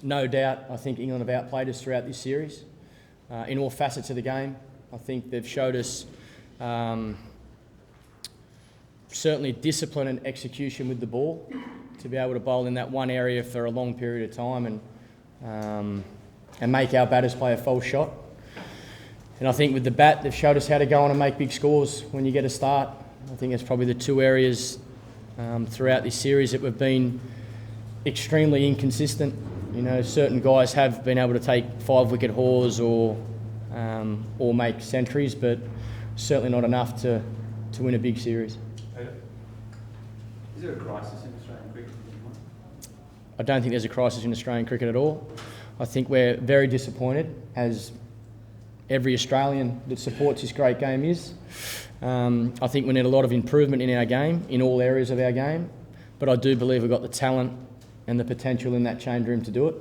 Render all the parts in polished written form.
No doubt, I think England have outplayed us throughout this series in all facets of the game. I think they've showed us certainly discipline and execution with the ball to be able to bowl in that one area for a long period of time and make our batters play a false shot. And I think with the bat, they've showed us how to go on and make big scores when you get a start. I think it's probably the two areas throughout this series that we've been extremely inconsistent. You know, certain guys have been able to take 5-wicket hauls or make centuries, but certainly not enough to win a big series. Is there a crisis in Australian cricket? I don't think there's a crisis in Australian cricket at all. I think we're very disappointed, as every Australian that supports this great game is. I think we need a lot of improvement in our game, in all areas of our game, but I do believe we've got the talent and the potential in that change room to do it.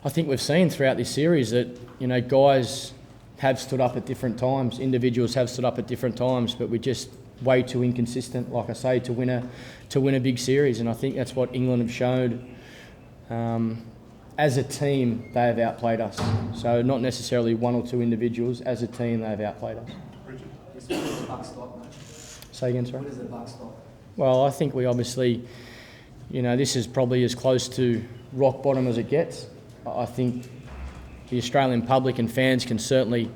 I think we've seen throughout this series that, you know, guys have stood up at different times, individuals have stood up at different times, but we're just way too inconsistent, like I say, to win a big series. And I think that's what England have showed. As a team, they have outplayed us. So not necessarily one or two individuals. As a team, they have outplayed us. Richard, what does the buck stop, mate? Say again, sorry? What does the buck stop? Well, I think we obviously, you know, this is probably as close to rock bottom as it gets. I think the Australian public and fans can certainly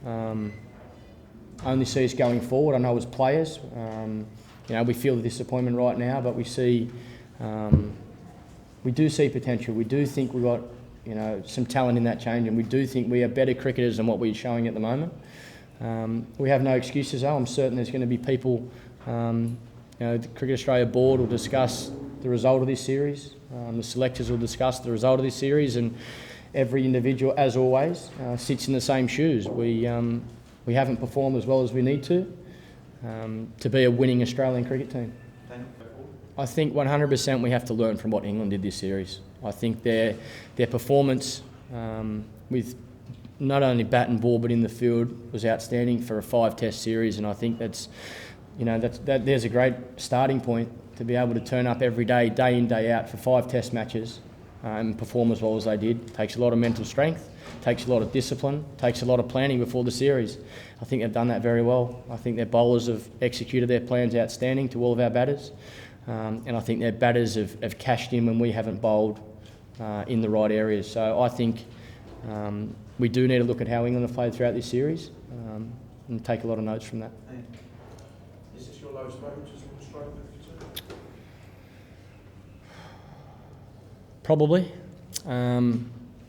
only see us going forward. I know as players, you know, we feel the disappointment right now, but we see, we do see potential. We do think we've got, you know, some talent in that change, and we do think we are better cricketers than what we're showing at the moment. We have no excuses though. I'm certain there's going to be people, you know, the Cricket Australia board will discuss the result of this series. The selectors will discuss the result of this series, and every individual, as always, sits in the same shoes. We haven't performed as well as we need to be a winning Australian cricket team. I think 100% we have to learn from what England did this series. I think their performance with not only bat and ball but in the field was outstanding for a 5-test series, and I think that's, you know, there's a great starting point to be able to turn up every day, day in, day out for 5 test matches and perform as well as they did. It takes a lot of mental strength, takes a lot of discipline, takes a lot of planning before the series. I think they've done that very well. I think their bowlers have executed their plans outstanding to all of our batters. And I think their batters have cashed in when we haven't bowled in the right areas. So I think we do need to look at how England have played throughout this series and take a lot of notes from that. Is this your lowest moment as an Australian? Probably.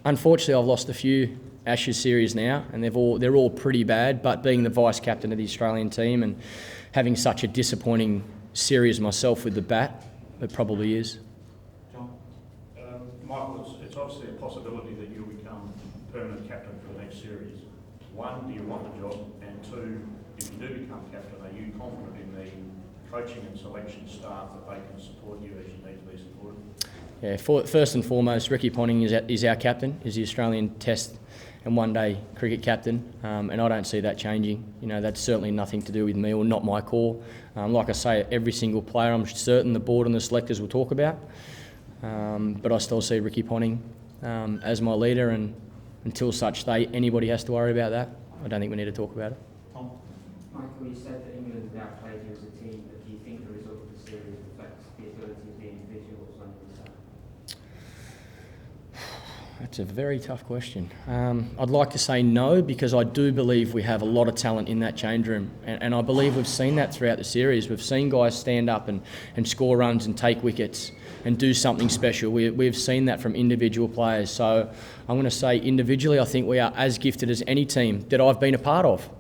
Unfortunately, I've lost a few Ashes series now, and they're all pretty bad. But being the vice captain of the Australian team and having such a disappointing series myself with the bat, it probably is. John? Michael, it's obviously a possibility that you'll become permanent captain for the next series. One, do you want the job? And two, if you do become captain, are you confident in the coaching and selection staff that they can support you as you need to be supported? Yeah, first and foremost, Ricky Ponting is our captain, is the Australian Test and one-day cricket captain, and I don't see that changing. You know, that's certainly nothing to do with me or not my call. Like I say, every single player, I'm certain the board and the selectors will talk about, but I still see Ricky Ponting as my leader, and until such day anybody has to worry about that, I don't think we need to talk about it. Tom? Michael, you said that England have outplayed you as a team, but do you think the result of the series reflects the ability of the individuals on your side? That's a very tough question. I'd like to say no, because I do believe we have a lot of talent in that change room, and I believe we've seen that throughout the series. We've seen guys stand up and score runs and take wickets and do something special. We've seen that from individual players. So I'm going to say individually, I think we are as gifted as any team that I've been a part of.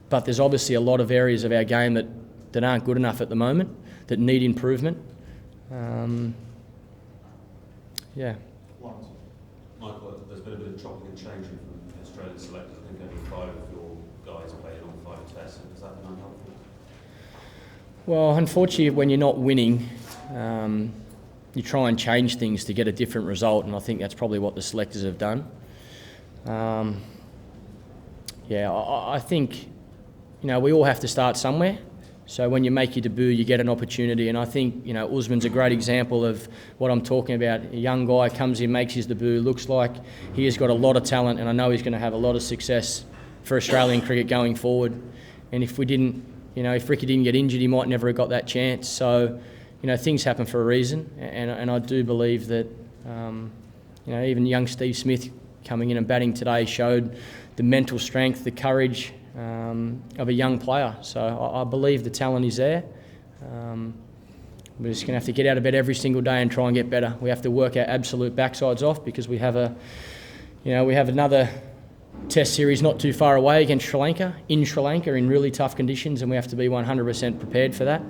But there's obviously a lot of areas of our game that aren't good enough at the moment, that need improvement. Yeah. Michael, there's been a bit of chopping and changing from the Australian selectors. I think only 5 of your guys played on 5 tests. Has that been unhelpful? Well, unfortunately, when you're not winning, you try and change things to get a different result, and I think that's probably what the selectors have done. Yeah, I think, you know, we all have to start somewhere. So when you make your debut, you get an opportunity, and I think, you know, Usman's a great example of what I'm talking about. A young guy comes in, makes his debut, looks like he has got a lot of talent, and I know he's going to have a lot of success for Australian cricket going forward. And if we didn't, you know, if Ricky didn't get injured, he might never have got that chance. So, you know, things happen for a reason, and I do believe that, you know, even young Steve Smith coming in and batting today showed the mental strength, the courage of a young player. So I believe the talent is there. We're just going to have to get out of bed every single day and try and get better. We have to work our absolute backsides off because we have another Test series not too far away against Sri Lanka, in really tough conditions, and we have to be 100% prepared for that.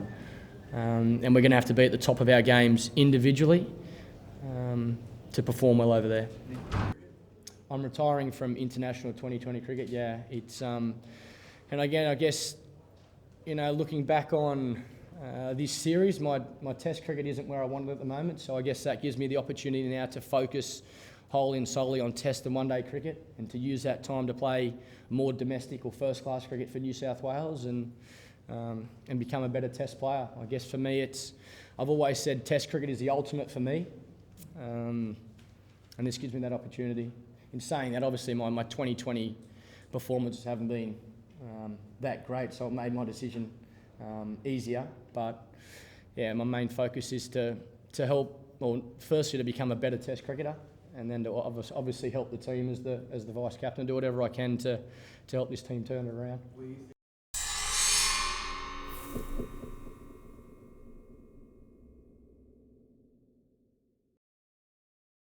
And we're going to have to be at the top of our games individually to perform well over there. I'm retiring from international 2020 cricket. Yeah, it's and again, I guess, you know, looking back on this series, my Test cricket isn't where I want it at the moment. So I guess that gives me the opportunity now to focus wholly and solely on Test and one-day cricket, and to use that time to play more domestic or first-class cricket for New South Wales and become a better Test player. I guess for me, I've always said Test cricket is the ultimate for me, and this gives me that opportunity. In saying that, obviously my 2020 performances haven't been that great, so it made my decision easier. But yeah, my main focus is to help, well, firstly to become a better Test cricketer, and then to obviously help the team as the vice captain, do whatever I can to help this team turn it around.